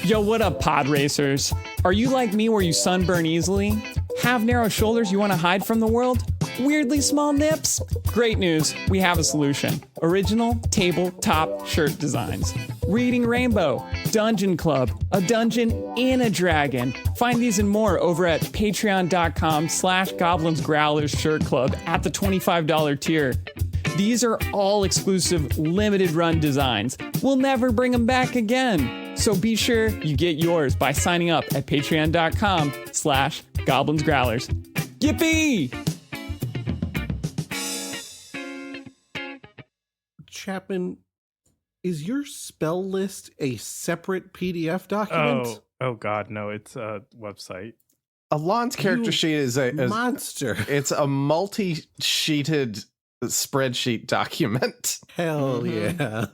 Yo, what up, pod racers? Are you like me where you sunburn easily? Have narrow shoulders you want to hide from the world? Weirdly small nips? Great news, we have a solution. Original tabletop shirt designs. Reading Rainbow, Dungeon Club, a dungeon in a dragon. Find these and more over at patreon.com/Goblins Growlers Shirt Club at the $25 tier. These are all exclusive, limited run designs. We'll never bring them back again. So be sure you get yours by signing up at patreon.com/Goblins Growlers. Yippee! Chapman, is your spell list a separate PDF document? Oh God, no! It's a website. Alon's character sheet is a monster. It's a multi-sheeted spreadsheet document. Hell yeah!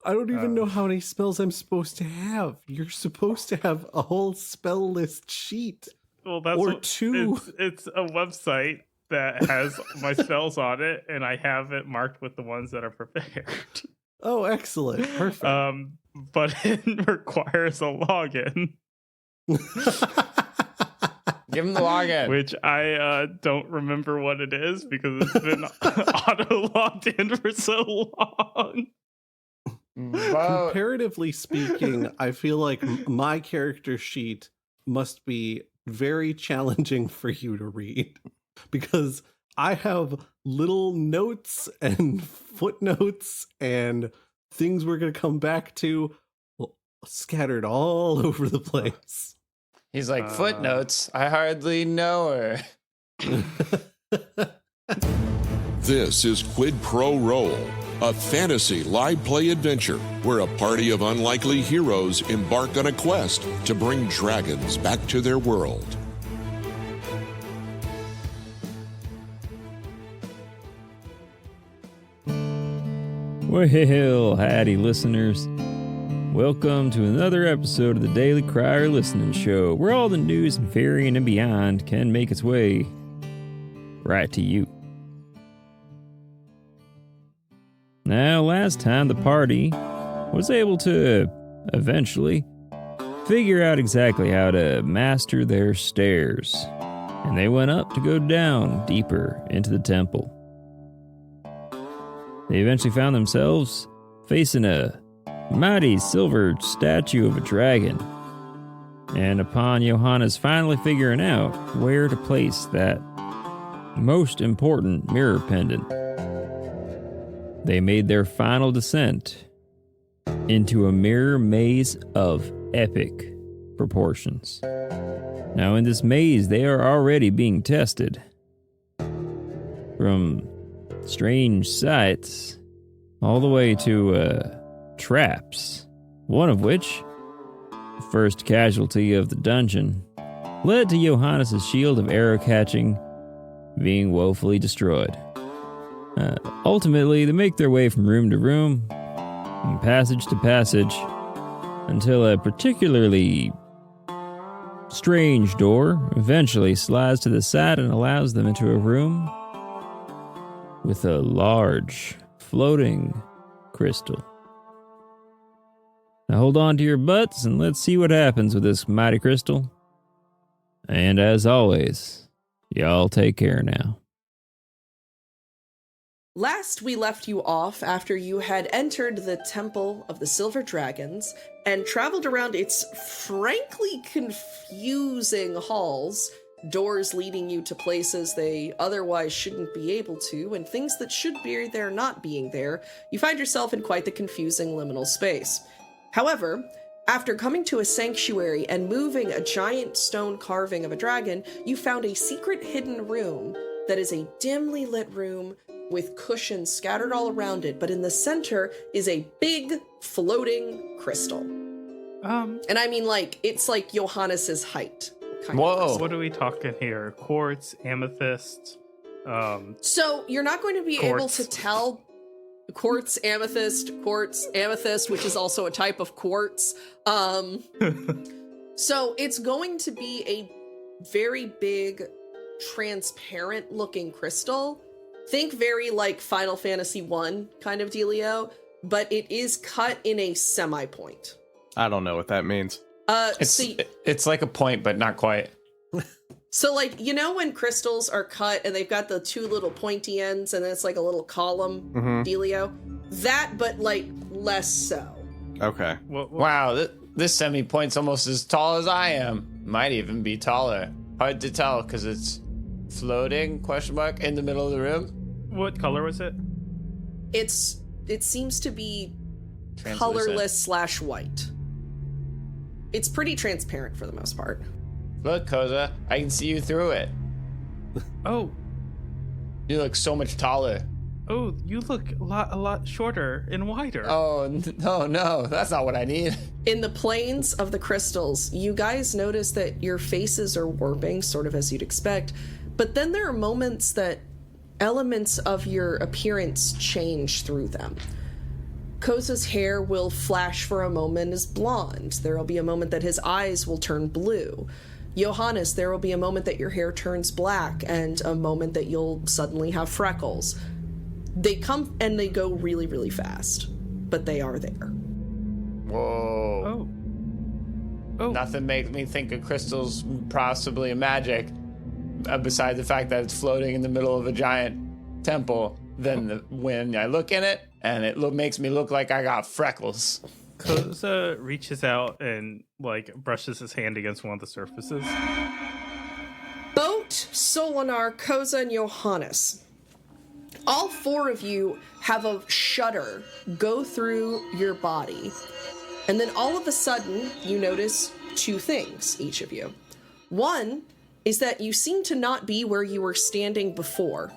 I don't even know how many spells I'm supposed to have. You're supposed to have a whole spell list sheet. Well, that's or two. It's a website that has my spells on it, and I have it marked with the ones that are prepared. Oh, excellent. Perfect. But it requires a login. Give him the login. Which I don't remember what it is because it's been auto-logged in for so long. Comparatively speaking, I feel like my character sheet must be very challenging for you to read. Because I have little notes and footnotes and things we're going to come back to scattered all over the place. He's like, footnotes? I hardly know her. This is Quid Pro Roll, a fantasy live play adventure where a party of unlikely heroes embark on a quest to bring dragons back to their world. Well, howdy, listeners. Welcome to another episode of the Daily Crier Listening Show, where all the news and fairy and beyond can make its way right to you. Now, last time the party was able to eventually figure out exactly how to master their stairs, and they went up to go down deeper into the temple. They eventually found themselves facing a mighty silver statue of a dragon. And upon Johannes finally figuring out where to place that most important mirror pendant, they made their final descent into a mirror maze of epic proportions. Now in this maze, they are already being tested. From strange sights, all the way to traps, one of which, the first casualty of the dungeon, led to Johannes' shield of arrow catching being woefully destroyed. Ultimately, they make their way from room to room, and passage to passage, until a particularly strange door eventually slides to the side and allows them into a room with a large, floating crystal. Now hold on to your butts and let's see what happens with this mighty crystal. And as always, y'all take care now. Last we left you off after you had entered the Temple of the Silver Dragons and traveled around its frankly confusing halls, doors leading you to places they otherwise shouldn't be able to, and things that should be there not being there. You find yourself in quite the confusing liminal space. However, after coming to a sanctuary and moving a giant stone carving of a dragon, you found a secret hidden room that is a dimly lit room with cushions scattered all around it, but in the center is a big floating crystal. And I mean, like, it's like Johannes's height. Whoa. What are we talking here? Quartz, amethyst? So you're not going to be able to tell quartz, amethyst, which is also a type of quartz. So it's going to be a very big, transparent looking crystal. Think very like Final Fantasy 1 kind of dealio, but it is cut in a semi-point. I don't know what that means. It's like a point, but not quite. So, like, you know when crystals are cut and they've got the two little pointy ends and then it's like a little column dealio? That, but, like, less so. Okay. Wow, this semi-point's almost as tall as I am. Might even be taller. Hard to tell because it's floating, question mark, in the middle of the room. What color was it? It seems to be Translucent. colorless / white. It's pretty transparent for the most part. Look, Koza, I can see you through it. Oh, You look so much taller. oh, you look a lot shorter and wider. Oh, no, that's not what I need. In the planes of the crystals, you guys notice that your faces are warping, sort of as you'd expect, but then there are moments that elements of your appearance change through them. Koza's hair will flash for a moment as blonde. There will be a moment that his eyes will turn blue. Johannes, there will be a moment that your hair turns black, and a moment that you'll suddenly have freckles. They come and they go really, really fast, but they are there. Whoa. Oh. Nothing makes me think of crystals possibly a magic, besides the fact that it's floating in the middle of a giant temple, than when I look in it, and it makes me look like I got freckles. Koza reaches out and, like, brushes his hand against one of the surfaces. Boat, Solinar, Koza, and Johannes. All four of you have a shudder go through your body. And then all of a sudden, you notice two things, each of you. One is that you seem to not be where you were standing before.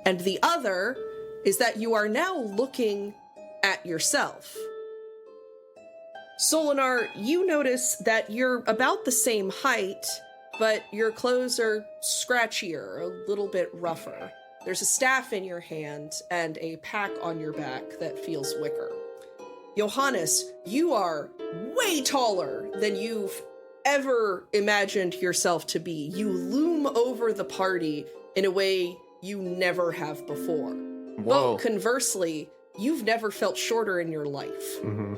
And the other is that you are now looking at yourself. Solinar, you notice that you're about the same height, but your clothes are scratchier, a little bit rougher. There's a staff in your hand and a pack on your back that feels wicker. Johannes, you are way taller than you've ever imagined yourself to be. You loom over the party in a way you never have before. Whoa. But conversely, you've never felt shorter in your life. Mm-hmm.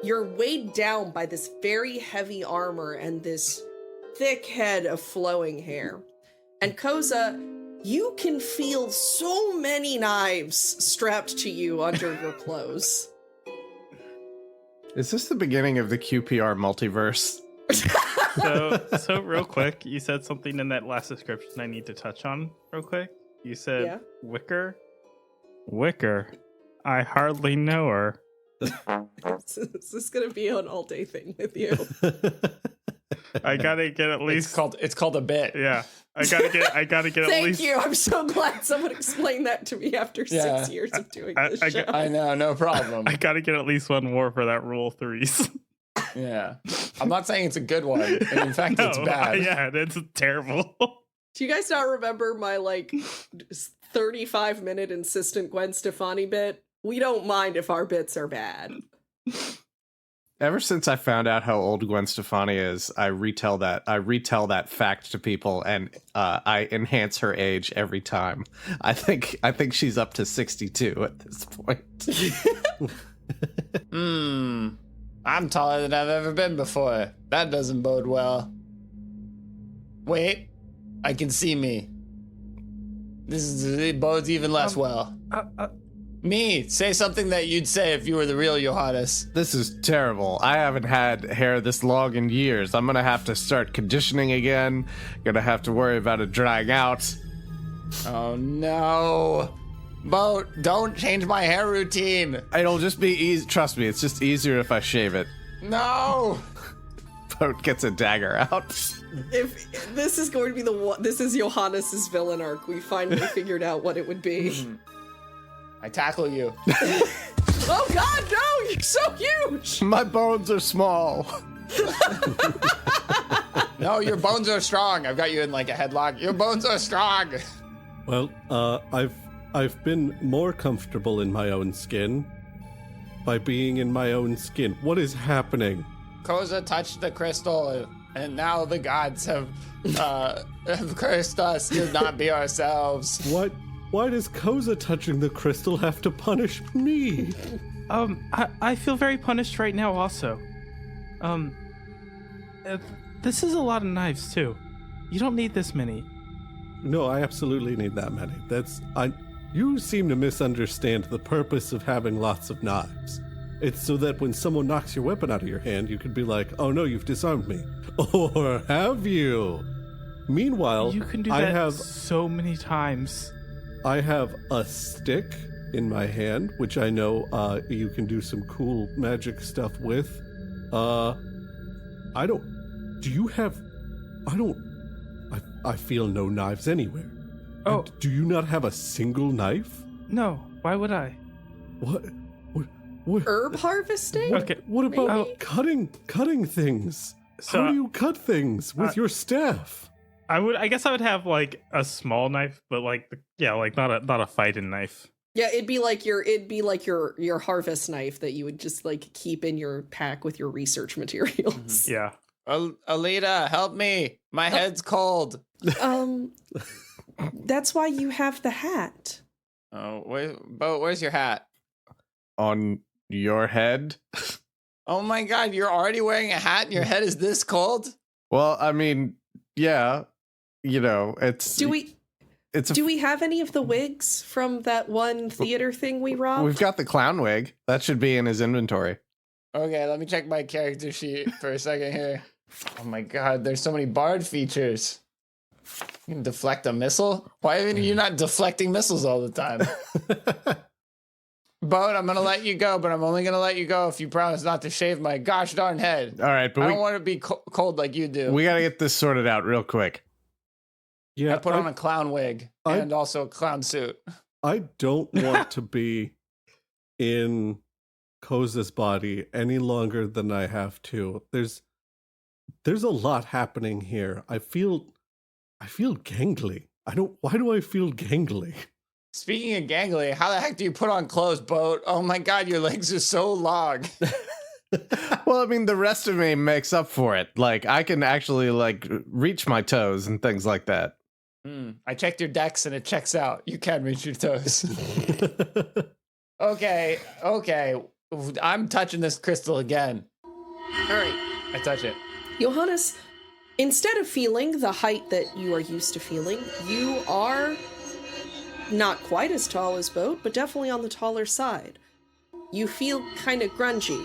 You're weighed down by this very heavy armor and this thick head of flowing hair. And Koza, you can feel so many knives strapped to you under your clothes. Is this the beginning of the QPR multiverse? So real quick, you said something in that last description I need to touch on real quick. You said, Yeah. Wicker? Wicker? I hardly know her. Is this going to be an all-day thing with you? I gotta get at least... It's called a bit. Yeah. I gotta get at Thank least... you. I'm so glad someone explained that to me after 6 years of doing this show. I know, no problem. I gotta get at least one more for that rule 3s. Yeah. I'm not saying it's a good one. And in fact, it's bad. Yeah, it's terrible. Do you guys not remember my, 35-minute insistent Gwen Stefani bit? We don't mind if our bits are bad. Ever since I found out how old Gwen Stefani is, I retell that fact to people, and I enhance her age every time. I think she's up to 62 at this point. I'm taller than I've ever been before. That doesn't bode well. Wait, I can see me. It bodes even less well. Me, say something that you'd say if you were the real Johannes. This is terrible. I haven't had hair this long in years. I'm gonna have to start conditioning again. Gonna have to worry about it drying out. Oh no. Boat, don't change my hair routine. It'll just be easy. Trust me, it's just easier if I shave it. No. Boat gets a dagger out. If this is going to be this is Johannes's villain arc. We finally figured out what it would be. I tackle you. Oh God, no! You're so huge. My bones are small. No, your bones are strong. I've got you in a headlock. Your bones are strong. Well, I've been more comfortable in my own skin by being in my own skin. What is happening? Koza touched the crystal, and now the gods have cursed us to not be ourselves. What? Why does Koza touching the crystal have to punish me? I feel very punished right now also. This is a lot of knives too. You don't need this many. No, I absolutely need that many. You seem to misunderstand the purpose of having lots of knives. It's so that when someone knocks your weapon out of your hand, you could be like, oh no, you've disarmed me. Or have you? Meanwhile, You can do that so many times. I have a stick in my hand, which I know you can do some cool magic stuff with. I feel no knives anywhere. Oh. And do you not have a single knife? No, why would I? What? Herb harvesting? Okay. What about Maybe? cutting things? So- How do you cut things with your staff? I guess I would have like a small knife, but like not a fighting knife. Yeah, it'd be like your harvest knife that you would just like keep in your pack with your research materials. Yeah. Alita, help me. My head's cold. That's why you have the hat. Oh, Bo, where's your hat? On your head? Oh my god, you're already wearing a hat and your head is this cold? Well, I mean, yeah, it's. Do we have any of the wigs from that one theater thing we robbed? We've got the clown wig. That should be in his inventory. Okay, let me check my character sheet for a second here. Oh my god, there's so many bard features. You can deflect a missile? Why are you not deflecting missiles all the time? Boat, I'm gonna let you go, but I'm only gonna let you go if you promise not to shave my gosh darn head. All right, but I don't want to be cold like you do. we got to get this sorted out real quick. Yeah, I put on a clown wig and also a clown suit. I don't want to be in Koza's body any longer than I have to. There's a lot happening here. I feel gangly. Why do I feel gangly? Speaking of gangly, how the heck do you put on clothes, Boat? Oh my god, your legs are so long. Well, I mean, the rest of me makes up for it. Like, I can actually, like, reach my toes and things like that. I checked your dex and it checks out. You can reach your toes. Okay. I'm touching this crystal again. All right, I touch it. Johannes, instead of feeling the height that you are used to feeling, you are not quite as tall as Boat, but definitely on the taller side. You feel kind of grungy,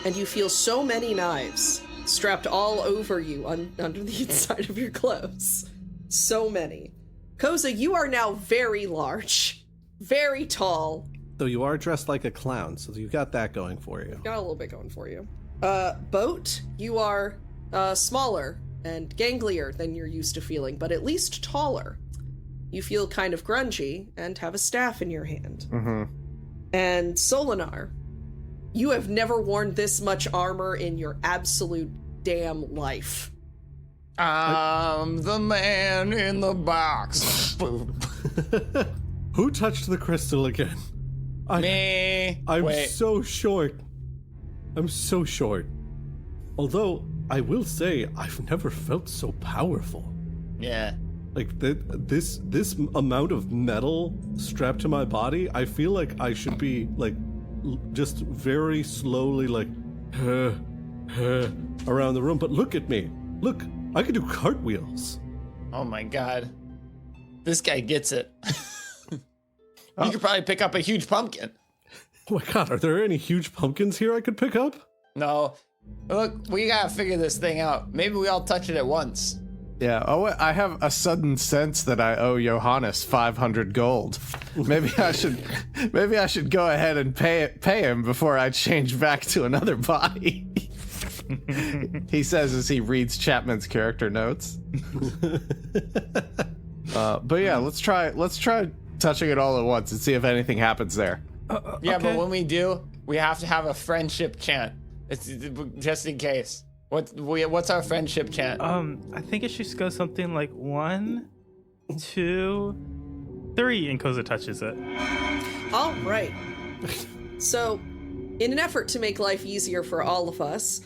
and you feel so many knives strapped all over you under the inside of your clothes. So many. Koza, you are now very large, very tall. Though you are dressed like a clown, so you got that going for you. Got a little bit going for you. Boat, you are smaller and ganglier than you're used to feeling, but at least taller. You feel kind of grungy and have a staff in your hand. Mm-hmm. And Solinar, you have never worn this much armor in your absolute damn life. I'm the man in the box. Boom. Who touched the crystal again? Me. I'm Wait. so short. I'm so short. Although, I will say, I've never felt so powerful. Yeah. Like, this amount of metal strapped to my body, I feel like I should be, like, just very slowly, like, around the room. But look at me. Look, I can do cartwheels. Oh my god. This guy gets it. You could probably pick up a huge pumpkin. Oh my god, are there any huge pumpkins here I could pick up? No. Look, we gotta figure this thing out. Maybe we all touch it at once. Yeah. Oh, I have a sudden sense that I owe Johannes 500 gold. Maybe I should go ahead and pay him before I change back to another body. He says as he reads Chapman's character notes. But yeah, let's try touching it all at once and see if anything happens there. Yeah, okay. but when we do, we have to have a friendship chant. It's just in case. What's our friendship chant? I think it should go something like 1, 2, 3, and Koza touches it. All right. So, in an effort to make life easier for all of us,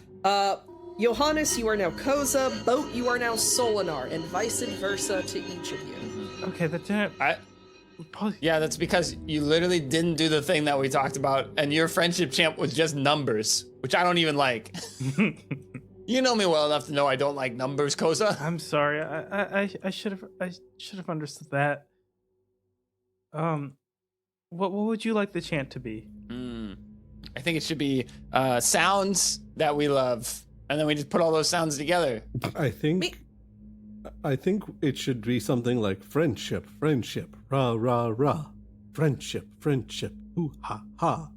Johannes, you are now Koza, Boat, you are now Solinar, and vice versa to each of you. Okay, the chant. Probably, Yeah, that's because you literally didn't do the thing that we talked about, and your friendship champ was just numbers, which I don't even like. You know me well enough to know I don't like numbers, Koza. I'm sorry. I should have understood that. What would you like the chant to be? I think it should be sounds that we love, and then we just put all those sounds together. I think it should be something like friendship, friendship, rah rah rah, friendship, friendship, ooh ha ha.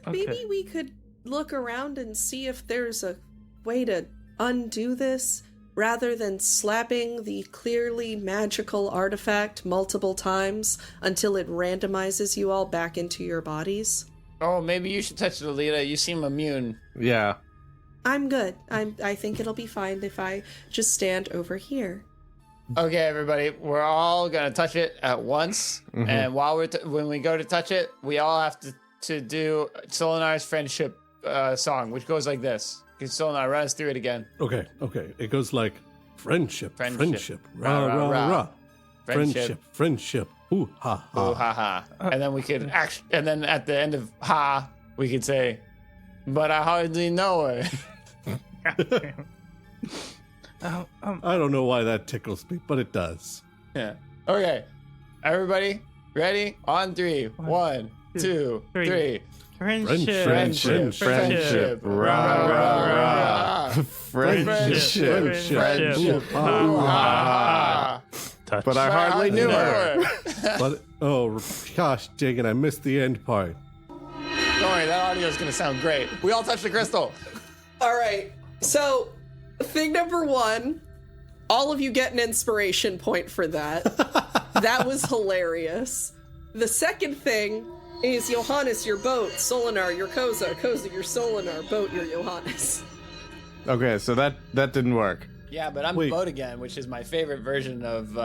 Okay. Maybe we could look around and see if there's a way to undo this rather than slapping the clearly magical artifact multiple times until it randomizes you all back into your bodies. Oh, maybe you should touch it, Alita. You seem immune. Yeah. I'm good. I think it'll be fine if I just stand over here. Okay, everybody, we're all gonna touch it at once, and while when we go to touch it, we all have to do Solinar's friendship song, which goes like this. Can Solinar run us through it again? Okay. It goes like friendship, Friendship, friendship, rah rah rah, friendship, friendship, ooh ha ha. Ooh, ha ha. And then we could and then at the end of ha, we could say, but I hardly know her. I don't know why that tickles me, but it does. Yeah. Okay. Everybody, ready? On three. One, two, three. Friendship. Friendship. Rah, rah, rah. Friendship. Friendship. Touch. But I hardly knew her. But oh gosh, dang it, I missed the end part. Don't worry, that audio is gonna sound great. We all touched the crystal. All right. So, thing number one, all of you get an inspiration point for that. That was hilarious. The second thing is Johannes, your boat, Solinar, your Koza, Koza, your Solinar, boat, your Johannes. Okay, so that didn't work. Yeah, but I'm Wait. boat again, which is my favorite version of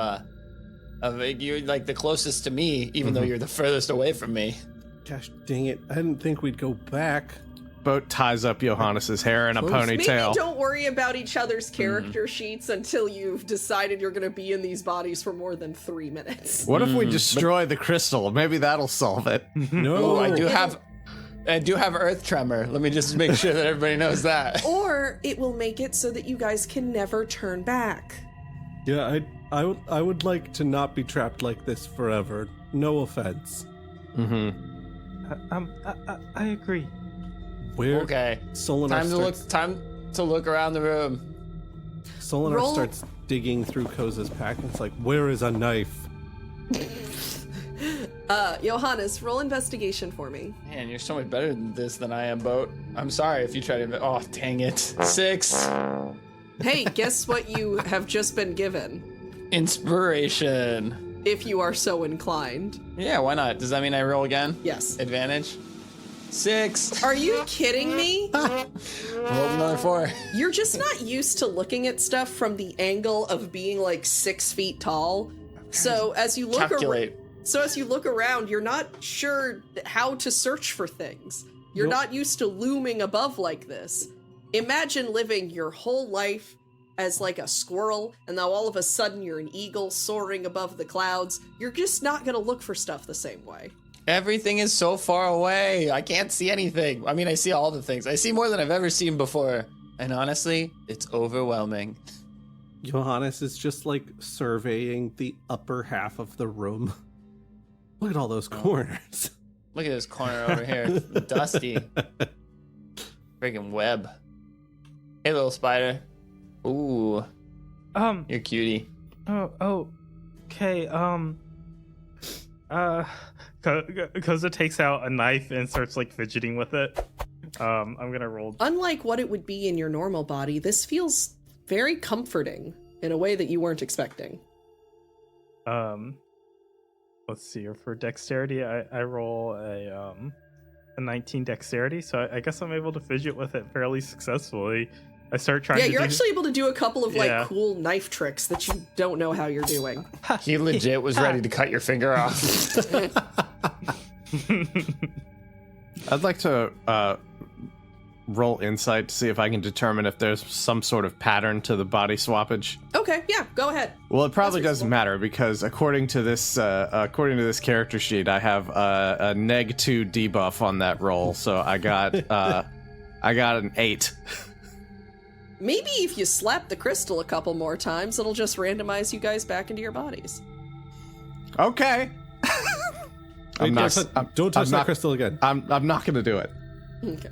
you're like the closest to me, even though you're the furthest away from me. Gosh dang it, I didn't think we'd go back. Boat ties up Johannes's hair in a Maybe ponytail. don't worry about each other's character sheets until you've decided you're going to be in these bodies for more than 3 minutes. What if we destroy the crystal? Maybe that'll solve it. No, Oh, I do have earth tremor. Let me just make sure that everybody knows that. Or it will make it so that you guys can never turn back. Yeah, I would like to not be trapped like this forever. No offense. I agree. Where? Okay. Solinar Time to look around the room. Solinar Roll- starts digging through Koza's pack, and it's like, where is a knife? Johannes, roll investigation for me. Man, you're so much better than this than I am, boat. I'm sorry if you try to. Oh, dang it. 6. Hey, guess what you have just been given, Inspiration. if you are so inclined. Yeah, why not? Does that mean I roll again? Yes. Advantage. 6. Are you kidding me? Rolled another 4. You're just not used to looking at stuff from the angle of being like 6 feet tall. So as you look Calculate. around, you're not sure how to search for things. You're not used to looming above like this. Imagine living your whole life as like a squirrel, and now all of a sudden you're an eagle soaring above the clouds. You're just not gonna look for stuff the same way. Everything is so far away. I can't see anything. I mean, I see all the things. I see more than I've ever seen before. And honestly, it's overwhelming. Johannes is just like surveying the upper half of the room. Look at all those corners. Look at this corner over here. Dusty. Friggin' web. Hey, little spider. Ooh, you're cutie. Okay. Koza takes out a knife and starts like fidgeting with it. I'm gonna roll. Unlike what it would be in your normal body, this feels very comforting in a way that you weren't expecting. Let's see here for dexterity. I roll a 19 dexterity, so I guess I'm able to fidget with it fairly successfully. I start trying. Yeah, to you're do... actually able to do a couple of Yeah. like cool knife tricks that you don't know how you're doing. He legit was ready to cut your finger off. I'd like to roll insight to see if I can determine if there's some sort of pattern to the body swappage? Okay, yeah, go ahead. Well, it probably That's doesn't reasonable. matter because according to this character sheet, I have a -2 debuff on that roll, so I got an 8. Maybe if you slap the crystal a couple more times, it'll just randomize you guys back into your bodies. Okay. Wait, don't touch that crystal again. I'm not gonna do it. Okay.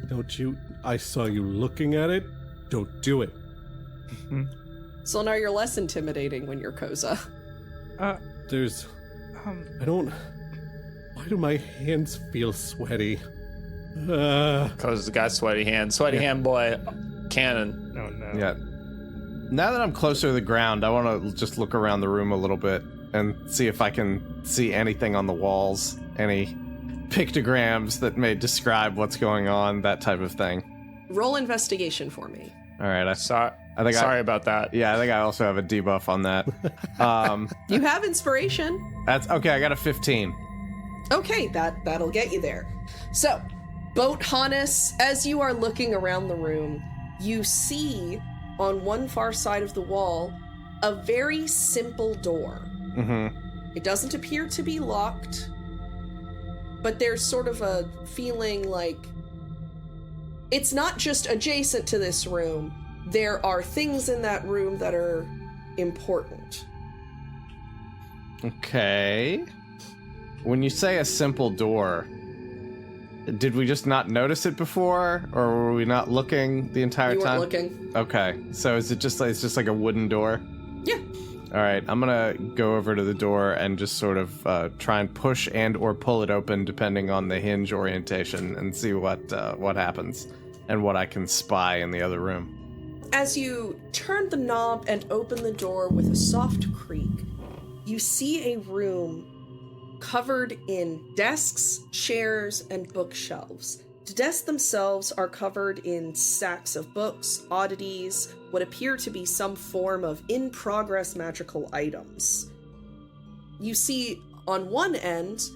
Don't you? I saw you looking at it. Don't do it. So now you're less intimidating when you're Koza. There's. I don't. Why do my hands feel sweaty? Cause got sweaty hands. Sweaty hand boy. Cannon. Oh no. Yeah. Now that I'm closer to the ground, I want to just look around the room a little bit and see if I can see anything on the walls, any pictograms that may describe what's going on, that type of thing. Roll investigation for me. All right, Sorry about that. Yeah, I think I also have a debuff on that. You have inspiration. That's okay. I got a 15. Okay, that'll get you there. So, Boat Hannes, as you are looking around the room, you see on one far side of the wall a very simple door. Mm-hmm. It doesn't appear to be locked, but there's sort of a feeling like it's not just adjacent to this room. There are things in that room that are important. Okay. When you say a simple door, did we just not notice it before, or were we not looking the entire You time? weren't looking. Okay, so is it just like it's just like a wooden door? Yeah. All right, I'm gonna go over to the door and just sort of try and push and or pull it open, depending on the hinge orientation, and see what happens and what I can spy in the other room. As you turn the knob and open the door with a soft creak, you see a room covered in desks, chairs, and bookshelves. The desks themselves are covered in stacks of books, oddities, what appear to be some form of in-progress magical items. You see, on one end,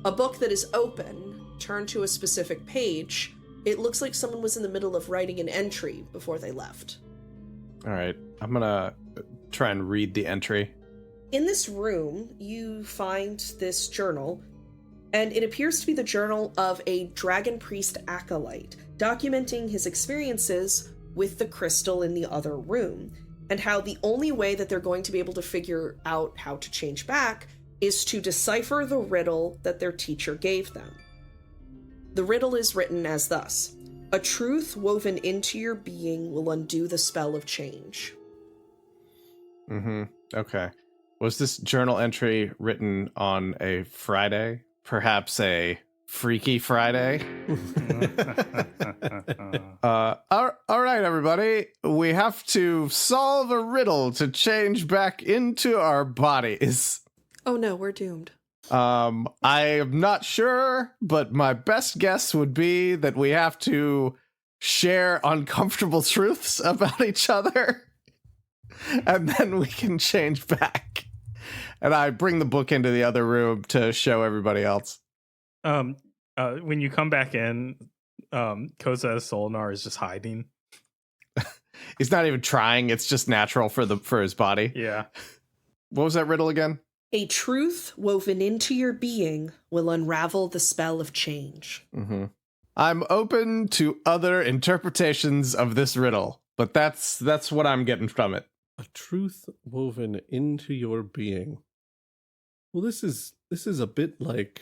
a book that is open, turned to a specific page. It looks like someone was in the middle of writing an entry before they left. All right, I'm gonna try and read the entry. In this room, you find this journal, and it appears to be the journal of a dragon priest acolyte, documenting his experiences with the crystal in the other room, and how the only way that they're going to be able to figure out how to change back is to decipher the riddle that their teacher gave them. The riddle is written as thus: "A truth woven into your being will undo the spell of change." Mm-hmm. Okay. Was this journal entry written on a Friday? Perhaps a Freaky Friday? All right, everybody. We have to solve a riddle to change back into our bodies. Oh no, we're doomed. I am not sure, but my best guess would be that we have to share uncomfortable truths about each other, and then we can change back. And I bring the book into the other room to show everybody else. When you come back in, Koza Solinar is just hiding. He's not even trying. It's just natural for his body. Yeah. What was that riddle again? A truth woven into your being will unravel the spell of change. Mm-hmm. I'm open to other interpretations of this riddle, but that's what I'm getting from it. A truth woven into your being. Well, this is a bit like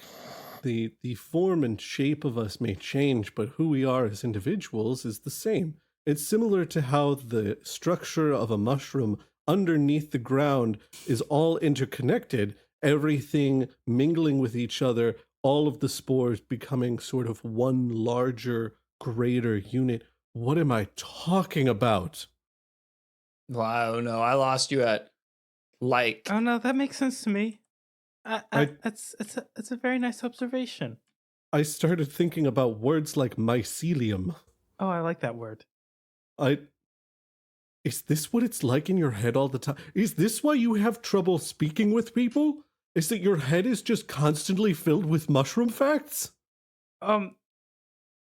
the form and shape of us may change, but who we are as individuals is the same. It's similar to how the structure of a mushroom underneath the ground is all interconnected, everything mingling with each other, all of the spores becoming sort of one larger, greater unit. What am I talking about? Well, I don't know. I lost you at like. Oh no, that makes sense to me. It's a very nice observation. I started thinking about words like mycelium. Oh, I like that word. Is this what it's like in your head all the time? Is this why you have trouble speaking with people? Is that your head is just constantly filled with mushroom facts?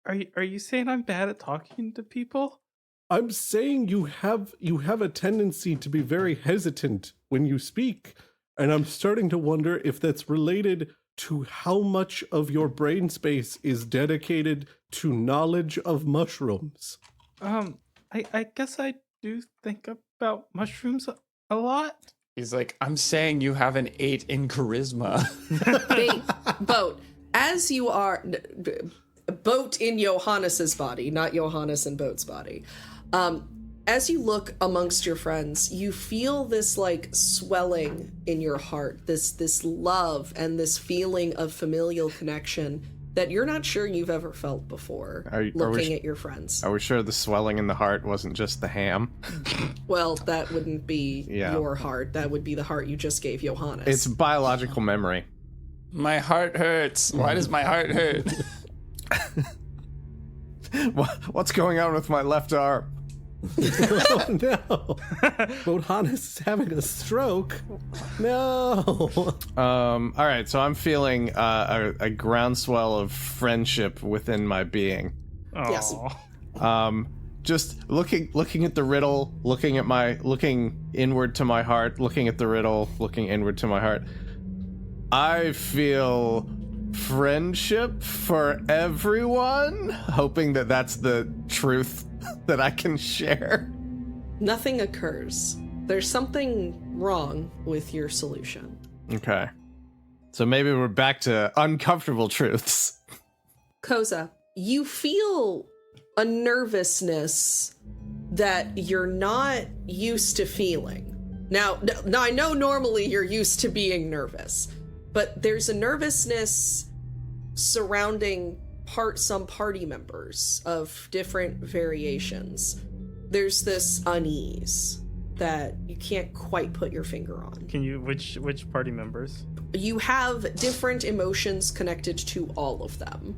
Are you saying I'm bad at talking to people? I'm saying you have a tendency to be very hesitant when you speak, and I'm starting to wonder if that's related to how much of your brain space is dedicated to knowledge of mushrooms. I guess I do think about mushrooms a lot. He's like, I'm saying you have an 8 in charisma. Boat, as you are... Boat in Johannes's body, not Johannes in Boat's body. As you look amongst your friends, you feel this like swelling in your heart, this love and this feeling of familial connection that you're not sure you've ever felt before looking at your friends. Are we sure the swelling in the heart wasn't just the ham? Well, that wouldn't be your heart. That would be the heart you just gave Johannes. It's biological memory. My heart hurts. Why does my heart hurt? What's going on with my left arm? Oh no! Johannes is having a stroke. No. All right, so I'm feeling a groundswell of friendship within my being. Yes. Just looking at the riddle, looking inward to my heart, looking at the riddle, looking inward to my heart. I feel friendship for everyone, hoping that that's the truth that I can share. Nothing occurs. There's something wrong with your solution. Okay. So maybe we're back to uncomfortable truths. Koza, you feel a nervousness that you're not used to feeling. Now I know normally you're used to being nervous, but there's a nervousness surrounding some party members of different variations. There's this unease that you can't quite put your finger on. Can you, which party members? You have different emotions connected to all of them,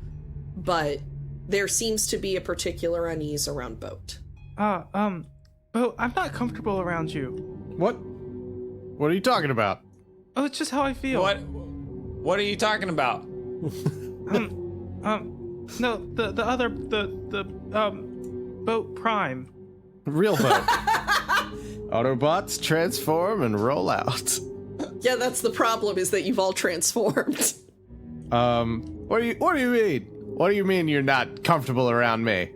but there seems to be a particular unease around Boat. Boat, I'm not comfortable around you. What are you talking about? Oh, it's just how I feel. What are you talking about? No, the other Boat Prime. Real Boat. Autobots transform and roll out. Yeah, that's the problem, is that you've all transformed. What do you mean? What do you mean you're not comfortable around me?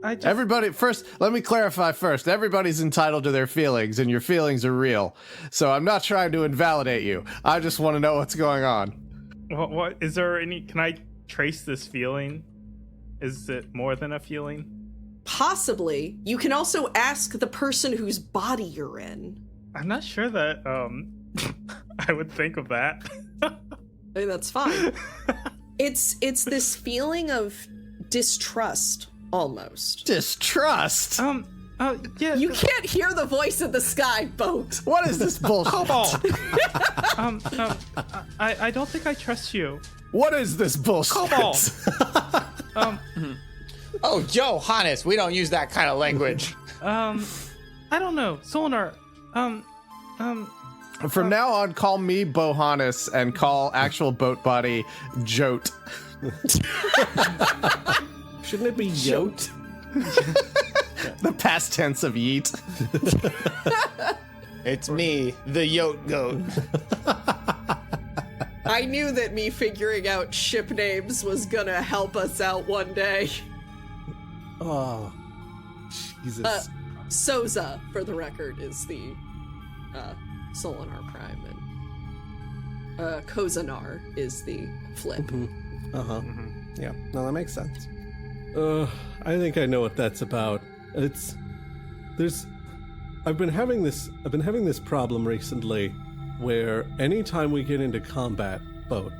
I just... Everybody, first, let me clarify first. Everybody's entitled to their feelings, and your feelings are real. So I'm not trying to invalidate you. I just want to know what's going on. What is there any... Can I trace this feeling? Is it more than a feeling? Possibly. You can also ask the person whose body you're in. I'm not sure that, I would think of that. I mean, that's fine. It's this feeling of distrust, almost. Distrust? Yeah. You can't hear the voice of the sky, Boat. What is this bullshit? I don't think I trust you. What is this bullshit? Come on. Oh, Johannes, we don't use that kind of language. I don't know. Solinar, From now on, call me Bohannes and call actual boat body Jote. Shouldn't it be Yote? The past tense of yeet. It's me, the Yote Goat. I knew that me figuring out ship names was gonna help us out one day. Oh, Jesus. Soza, for the record, is the Solinar Prime, and Kozanar is the flip. Yeah, no, that makes sense. I think I know what that's about. I've been having this problem recently where anytime we get into combat, Boat,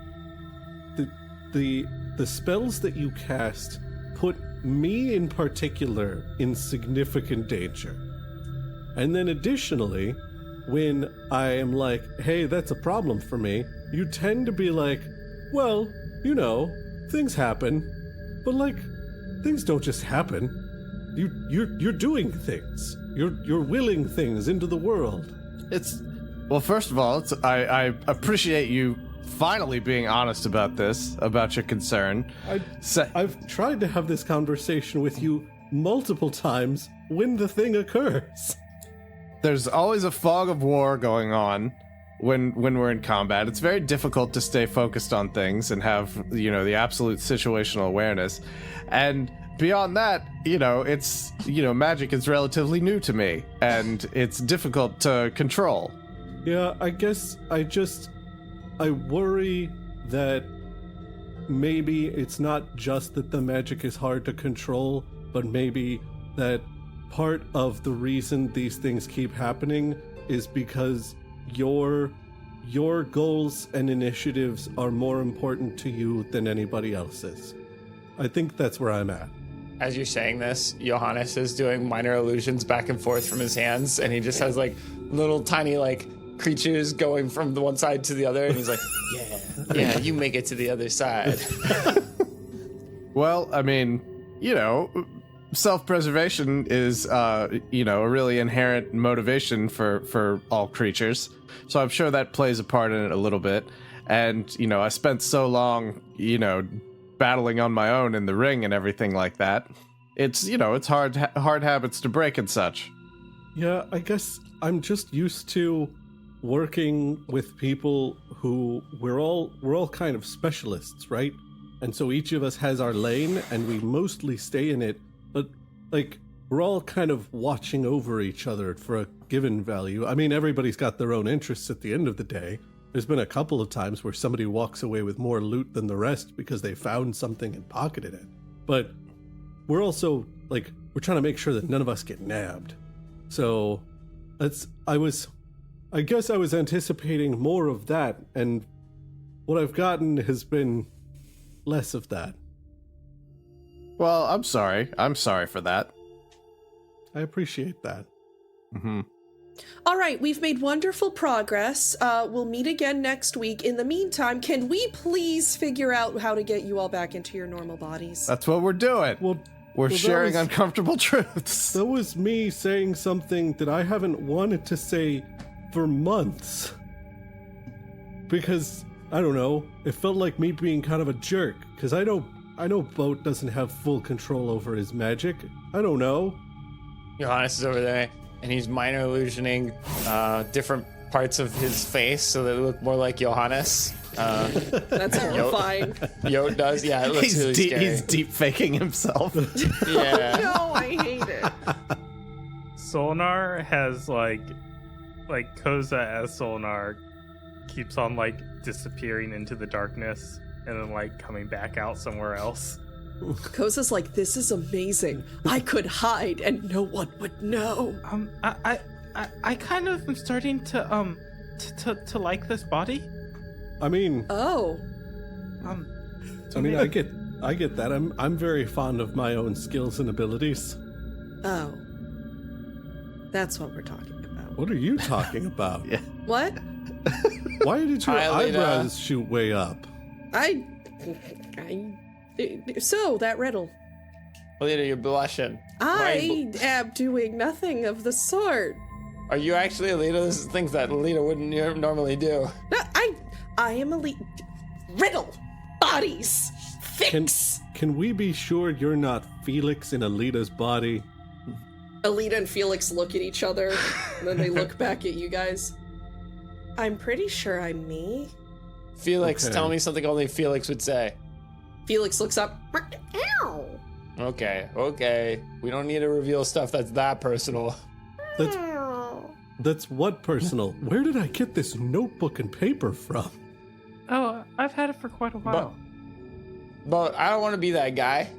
the spells that you cast put me in particular in significant danger. And then additionally, when I am like, hey, that's a problem for me, you tend to be like, well, you know, things happen, but like, things don't just happen. You're doing things. You're willing things into the world. Well, first of all, I appreciate you finally being honest about this, about your concern. I've tried to have this conversation with you multiple times when the thing occurs. There's always a fog of war going on when we're in combat. It's very difficult to stay focused on things and have, the absolute situational awareness. And beyond that, it's, magic is relatively new to me, and it's difficult to control. Yeah, I guess I worry that maybe it's not just that the magic is hard to control, but maybe that part of the reason these things keep happening is because your goals and initiatives are more important to you than anybody else's. I think that's where I'm at. As you're saying this, Johannes is doing minor illusions back and forth from his hands, and he just has like little tiny creatures going from the one side to the other, and he's like, yeah, you make it to the other side. Well, I mean, self-preservation is, a really inherent motivation for all creatures. So I'm sure that plays a part in it a little bit. And, I spent so long, battling on my own in the ring and everything like that. It's, it's hard habits to break and such. Yeah, I guess I'm just used to working with people who we're all kind of specialists, right? And so each of us has our lane and we mostly stay in it, but we're all kind of watching over each other for a given value. I mean, everybody's got their own interests at the end of the day. There's been a couple of times where somebody walks away with more loot than the rest because they found something and pocketed it. But we're also we're trying to make sure that none of us get nabbed. So I guess I was anticipating more of that, and what I've gotten has been less of that. Well, I'm sorry. I'm sorry for that. I appreciate that. Mm-hmm. All right, we've made wonderful progress. We'll meet again next week. In the meantime, can we please figure out how to get you all back into your normal bodies? That's what we're doing. We're sharing uncomfortable truths. That was me saying something that I haven't wanted to say for months. Because, I don't know, it felt like me being kind of a jerk. Because I know Boat doesn't have full control over his magic. I don't know. Johannes is over there, and he's minor illusioning different parts of his face so that it look more like Johannes. That's horrifying. Yote does, yeah, it looks really scary. He's deep faking himself. Yeah. No, I hate it. Solnar has Koza as Solnar keeps on disappearing into the darkness and then coming back out somewhere else. Koza's like, this is amazing. I could hide and no one would know. I kind of am starting to like this body. I mean, Oh. I get that. I'm very fond of my own skills and abilities. Oh. That's what we're talking about. What are you talking about? Yeah. What? Why did your Hi, Lita. eyebrows shoot way up? So, that riddle. Lita, you're blushing. I am doing nothing of the sort. Are you actually a Lita? This is things that Lita wouldn't normally do. No, I am elite. Riddle. Bodies. Fix. Can we be sure you're not Felix in Alita's body? Alita and Felix look at each other, and then they look back at you guys. I'm pretty sure I'm me. Felix, Okay. tell me something only Felix would say. Felix looks up. Ow. Okay. We don't need to reveal stuff that's that personal. That's what personal? Where did I get this notebook and paper from? Oh, I've had it for quite a while. But I don't want to be that guy.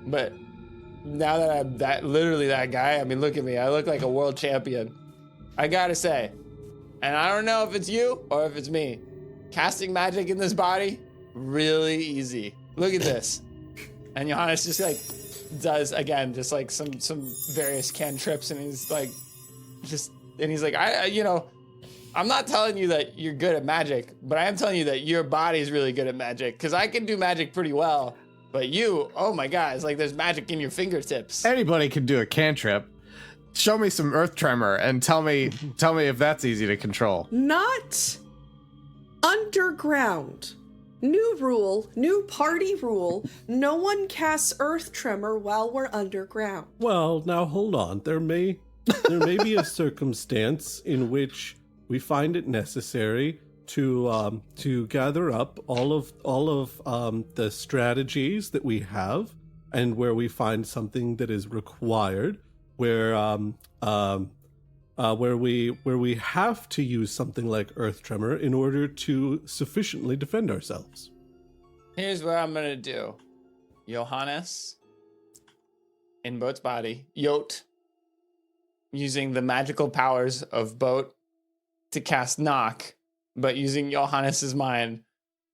But now that I'm literally that guy, I mean, look at me. I look like a world champion. I gotta say, and I don't know if it's you or if it's me, casting magic in this body, really easy. Look at this. And Johannes just does again, just some various cantrips, and he's like, I'm not telling you that you're good at magic, but I am telling you that your body is really good at magic, because I can do magic pretty well, but you, oh my god, it's like there's magic in your fingertips. Anybody can do a cantrip. Show me some earth tremor and tell me if that's easy to control. Not underground. New rule, new party rule. No one casts earth tremor while we're underground. Well, now hold on. There may be a circumstance in which we find it necessary to gather up all of the strategies that we have, and where we find something that is required, where we have to use something like earth tremor in order to sufficiently defend ourselves. Here's what I'm gonna do. Johannes, in Boat's body, Yot, using the magical powers of Boat to cast knock, but using Johannes's mind,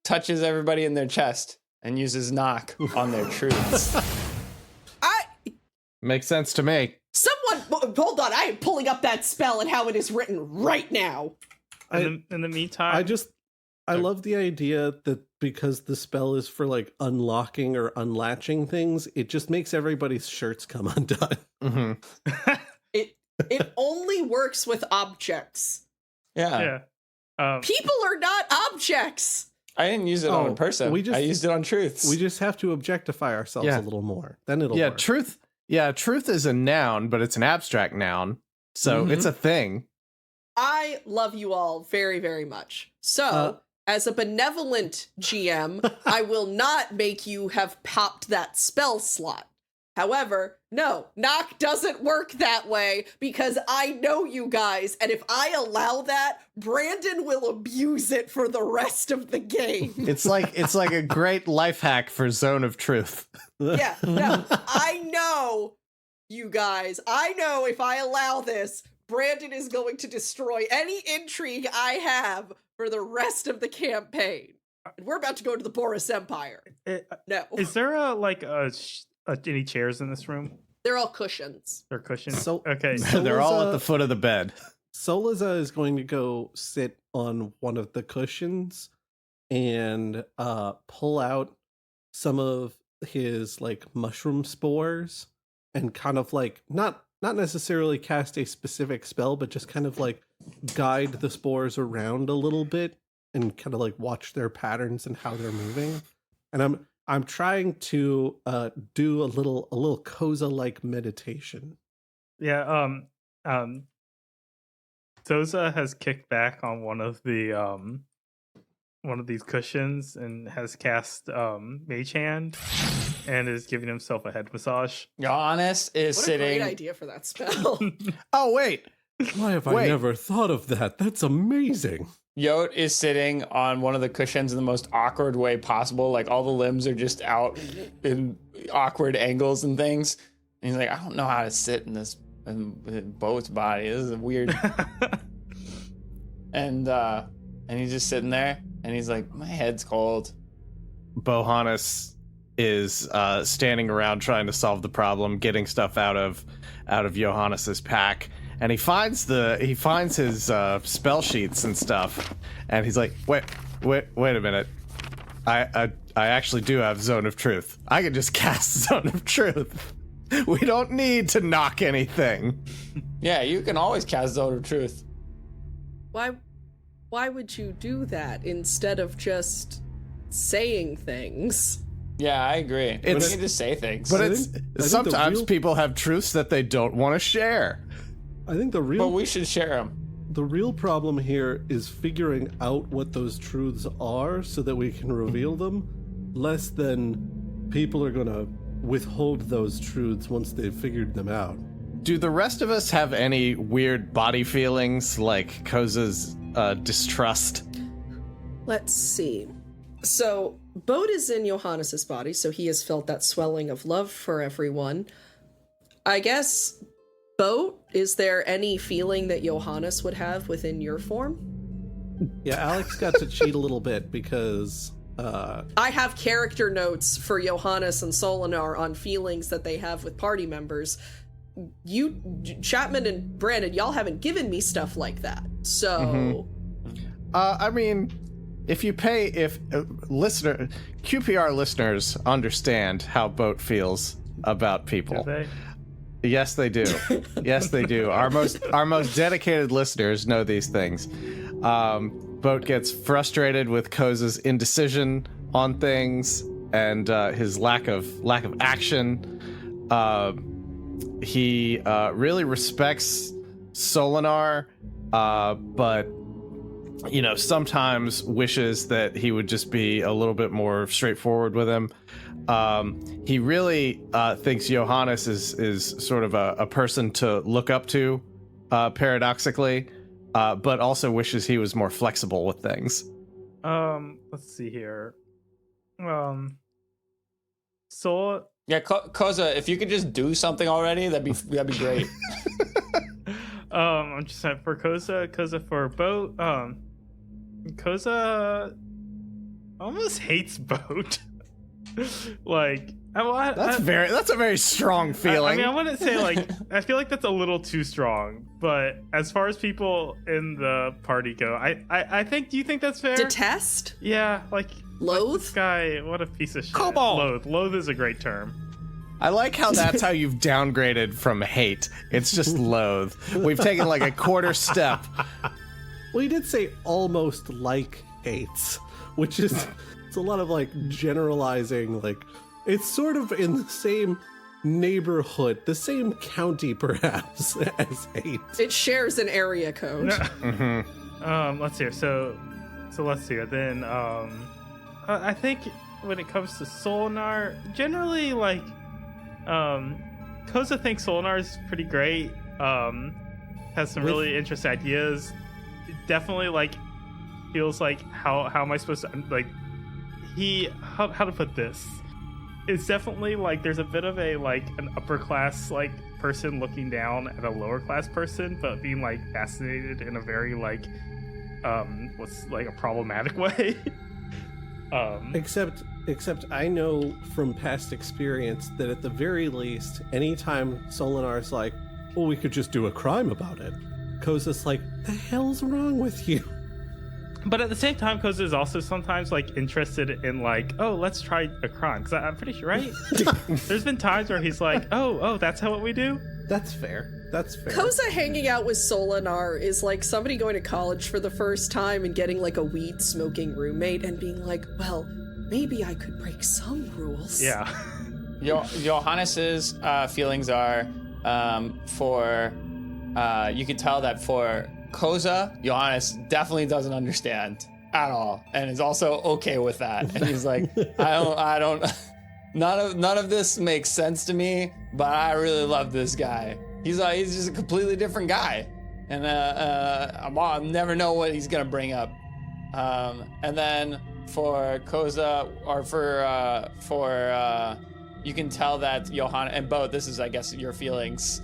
touches everybody in their chest and uses knock on their truths. Makes sense to me. Someone, hold on, I am pulling up that spell and how it is written right now. In the meantime, I love the idea that because the spell is for like unlocking or unlatching things, it just makes everybody's shirts come undone. Mm-hmm. It only works with objects. Yeah. People are not objects. I didn't use it on a person. I used it on truths. We just have to objectify ourselves a little more. Then it'll work. Truth is a noun, but it's an abstract noun. So it's a thing. I love you all very, very much. So, as a benevolent GM, I will not make you have popped that spell slot. However, no, knock doesn't work that way because I know you guys, and if I allow that, Brandon will abuse it for the rest of the game. It's like a great life hack for Zone of Truth. Yeah, no, I know you guys. I know if I allow this, Brandon is going to destroy any intrigue I have for the rest of the campaign. And we're about to go to the Boris Empire. No. Is there any chairs in this room? They're all cushions. They're cushions? So, okay. They're all at the foot of the bed. Soliza is going to go sit on one of the cushions and pull out some of his like mushroom spores and kind of like not necessarily cast a specific spell, but just kind of like guide the spores around a little bit and kind of like watch their patterns and how they're moving. And I'm trying to do a little Koza like meditation. Yeah. Zoza has kicked back on one of these cushions and has cast Mage Hand and is giving himself a head massage. Johannes is What sitting. a great idea for that spell. Oh wait. Why have I never thought of that? That's amazing. Yot is sitting on one of the cushions in the most awkward way possible. Like all the limbs are just out in awkward angles and things. And he's like, I don't know how to sit in this Boat's body. This is weird. and he's just sitting there and he's like, my head's cold. Bohannes is standing around trying to solve the problem, getting stuff out of Johannes's pack. And he finds his spell sheets and stuff, and he's like, wait a minute, I actually do have Zone of Truth. I can just cast Zone of Truth. We don't need to knock anything. Yeah, you can always cast Zone of Truth. Why would you do that instead of just saying things? Yeah, I agree. We need to say things. But sometimes people have truths that they don't want to share. I think but we should share them. The real problem here is figuring out what those truths are so that we can reveal them, less than people are going to withhold those truths once they've figured them out. Do the rest of us have any weird body feelings like Koza's distrust? Let's see. So, Boat is in Johannes's body, so he has felt that swelling of love for everyone. I guess, Boat, is there any feeling that Johannes would have within your form? Yeah, Alex got to cheat a little bit because... I have character notes for Johannes and Solinar on feelings that they have with party members. You, Chapman and Brandon, y'all haven't given me stuff like that, so... I mean... If QPR listeners understand how Boat feels about people. Do they? Yes, they do. Yes, they do. Our most dedicated listeners know these things. Boat gets frustrated with Koza's indecision on things and his lack of action. He really respects Solinar, but sometimes wishes that he would just be a little bit more straightforward with him. He really thinks Johannes is sort of a person to look up to, paradoxically, but also wishes he was more flexible with things. Let's see here. So Yeah, Koza, if you could just do something already, that'd be great. I'm just saying for Koza for Boat. Koza almost hates Boat. Like, That's a very strong feeling. I mean, I wouldn't say like I feel like that's a little too strong, but as far as people in the party go, I think. Do you think that's fair? Detest? Yeah, like Loathe? This guy, what a piece of shit. Come on. Loathe is a great term. I like how that's how you've downgraded from hate. It's just loathe. We've taken like a quarter step. Well, he did say almost like hates, which is it's a lot of like generalizing. Like it's sort of in the same neighborhood, the same county perhaps as hate. It shares an area code. Let's see. So let's see. Then I think when it comes to Solinar, generally like Koza thinks Solinar is pretty great. Has some really interesting ideas. It definitely like feels like how am I supposed to like how to put this? It's definitely like there's a bit of a like an upper class like person looking down at a lower class person, but being like fascinated in a very like what's like a problematic way. Except I know from past experience that at the very least, anytime Solinar's like, well, we could just do a crime about it, Koza's like, the hell's wrong with you? But at the same time, Koza is also sometimes like interested in like, oh, let's try a crime. Because I'm pretty sure, right? There's been times where he's like, oh, that's how what we do? That's fair. That's fair. Koza hanging out with Solinar is like somebody going to college for the first time and getting like a weed smoking roommate and being like, well, maybe I could break some rules. Yeah. Johannes's feelings are for you can tell that for Koza, Johannes definitely doesn't understand at all, and is also okay with that. And he's like, I don't. None of this makes sense to me, but I really love this guy. He's just a completely different guy, and I'll never know what he's gonna bring up. And then for Koza, or for you can tell that Johannes and Bo, this is I guess your feelings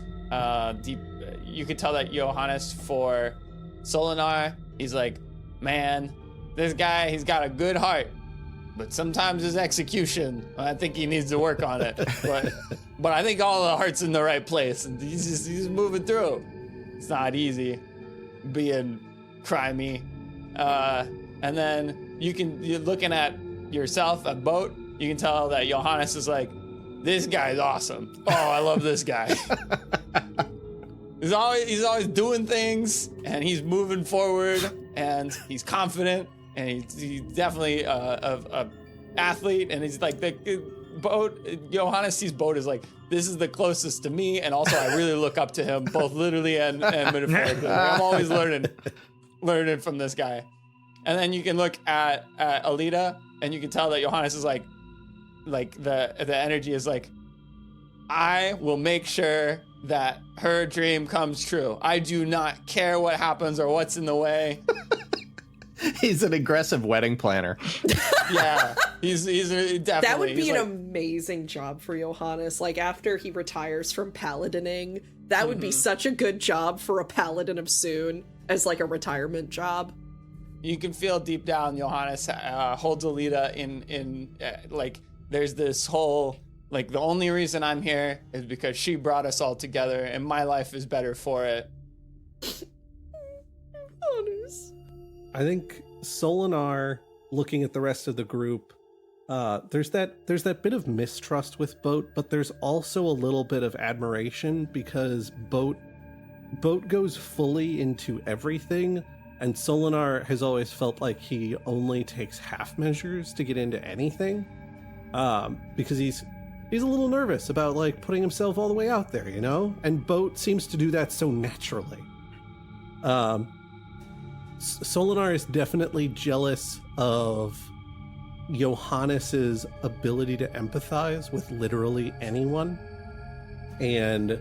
deep. You could tell that Johannes for Solinar, he's like, man, this guy, he's got a good heart, but sometimes his execution, I think he needs to work on it. But I think all the heart's in the right place, and he's moving through. It's not easy being crimey. And then you're looking at yourself at Boat, you can tell that Johannes is like, this guy's awesome. Oh, I love this guy. He's always doing things, and he's moving forward, and he's confident, and he's definitely a athlete, and he's like the Boat. Johannes sees Boat as like, this is the closest to me, and also I really look up to him, both literally and metaphorically. I'm always learning from this guy. And then you can look at Alita, and you can tell that Johannes is like the energy is like, I will make sure that her dream comes true. I do not care what happens or what's in the way. He's an aggressive wedding planner. Yeah, he's definitely. That would be an amazing job for Johannes. Like after he retires from paladining, that would be such a good job for a paladin of Soon as like a retirement job. You can feel deep down Johannes holds Alita in like there's this whole like the only reason I'm here is because she brought us all together, and my life is better for it. Johannes. I think Solinar, looking at the rest of the group, there's that bit of mistrust with Boat, but there's also a little bit of admiration because Boat goes fully into everything, and Solinar has always felt like he only takes half measures to get into anything, because he's a little nervous about like putting himself all the way out there, you know? And Boat seems to do that so naturally. Solinar is definitely jealous of Johannes's ability to empathize with literally anyone, and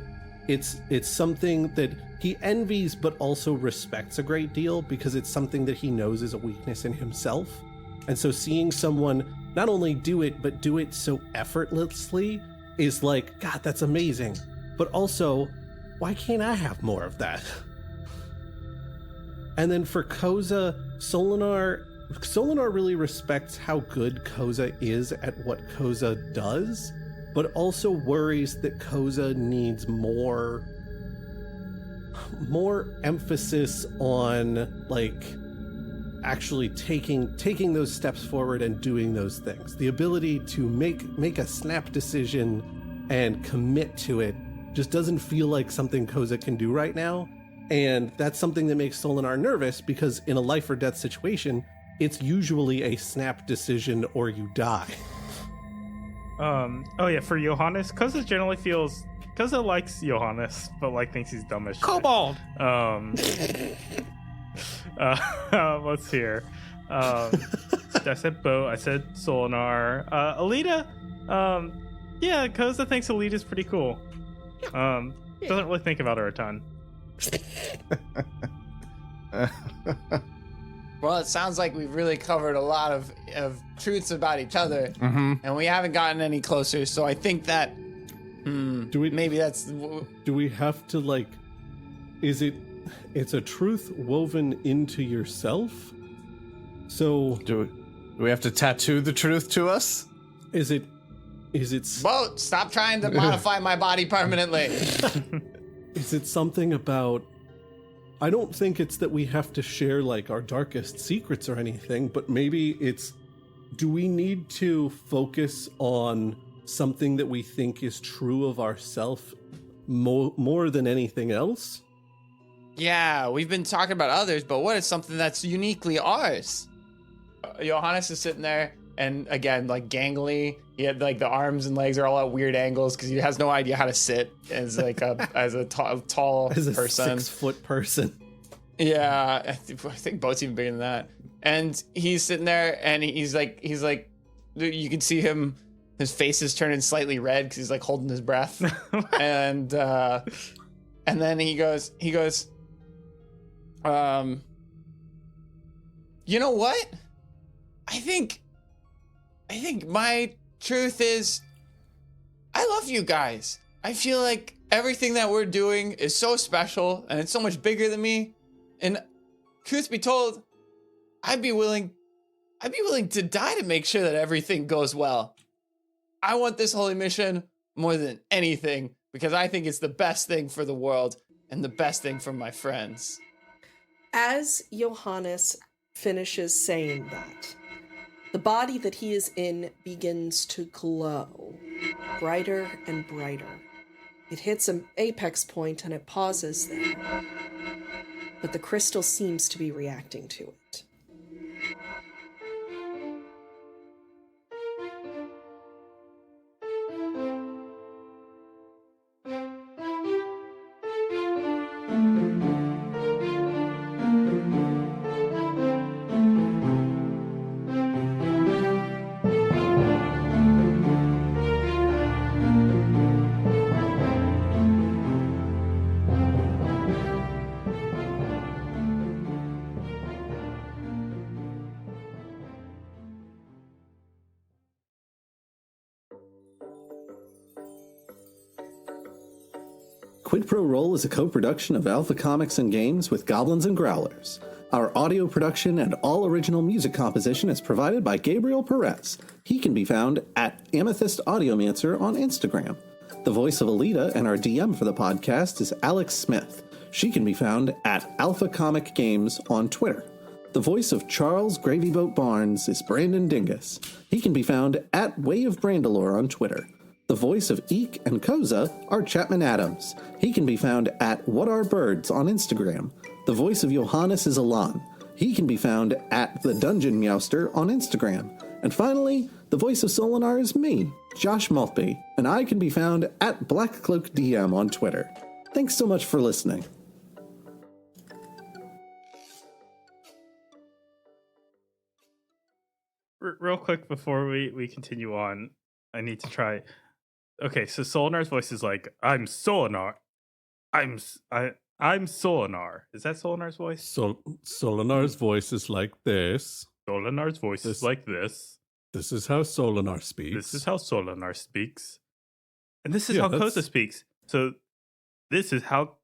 it's something that he envies but also respects a great deal because it's something that he knows is a weakness in himself. And so seeing someone not only do it but do it so effortlessly is like, God, that's amazing. But also, why can't I have more of that? And then for Koza, Solinar really respects how good Koza is at what Koza does, but also worries that Koza needs more emphasis on like actually taking those steps forward and doing those things. The ability to make a snap decision and commit to it just doesn't feel like something Koza can do right now. And that's something that makes Solinar nervous because in a life or death situation, it's usually a snap decision or you die. Oh yeah, for Johannes, Koza likes Johannes, but like thinks he's dumb as shit. Kobold! Let's hear. I said Bo, I said Solinar. Alita, yeah, Koza thinks Alita's pretty cool. Doesn't really think about her a ton. Well, it sounds like we've really covered a lot of truths about each other, and we haven't gotten any closer. So I think that maybe that's. Do we have to like? It's a truth woven into yourself. So Do we have to tattoo the truth to us? Is it? Boat, stop trying to modify my body permanently. Is it something about? I don't think it's that we have to share like our darkest secrets or anything, but maybe it's, do we need to focus on something that we think is true of ourselves more than anything else? Yeah, we've been talking about others, but what is something that's uniquely ours? Johannes is sitting there, and again, like gangly. He had like the arms and legs are all at weird angles because he has no idea how to sit as like a tall As a person. 6-foot person. Yeah, I think Boat's even bigger than that. And he's sitting there, and he's like, you can see him. His face is turning slightly red because he's like holding his breath. and then he goes, you know what? I think my truth is, I love you guys. I feel like everything that we're doing is so special and it's so much bigger than me. And truth be told, I'd be willing to die to make sure that everything goes well. I want this holy mission more than anything because I think it's the best thing for the world and the best thing for my friends. As Johannes finishes saying that, the body that he is in begins to glow, brighter and brighter. It hits an apex point and it pauses there. But the crystal seems to be reacting to it. Quid Pro Roll is a co-production of Alpha Comics and Games with Goblins and Growlers. Our audio production and all original music composition is provided by Gabriel Perez. He can be found at Amethyst Audiomancer on Instagram. The voice of Alita and our DM for the podcast is Alex Smith. She can be found at Alpha Comic Games on Twitter. The voice of Charles Gravyboat Barnes is Brandon Dingus. He can be found at Way of Brandalore on Twitter. The voice of Eek and Koza are Chapman Adams. He can be found at What Are Birds on Instagram. The voice of Johannes is Alan. He can be found at The Dungeon Meowster on Instagram. And finally, the voice of Solinar is me, Josh Maltby, and I can be found at BlackCloakDM on Twitter. Thanks so much for listening. Real quick before we continue on, I need to try. Okay, so Solinar's voice is like, I'm Solinar. I'm Solinar. Is that Solinar's voice? Solinar's voice is like this. Solinar's voice is like this. This is how Solinar speaks. This is how Solinar speaks. And this is how Koza speaks. So this is how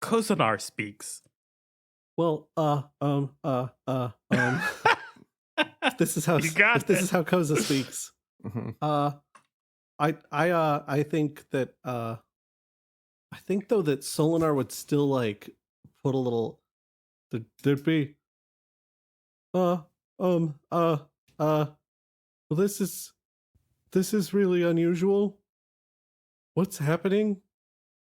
Kozanar speaks. Well, this is how You got this it. is how Koza speaks. I think that I think though that Solinar would still like put a little there'd be well, this is really unusual. What's happening?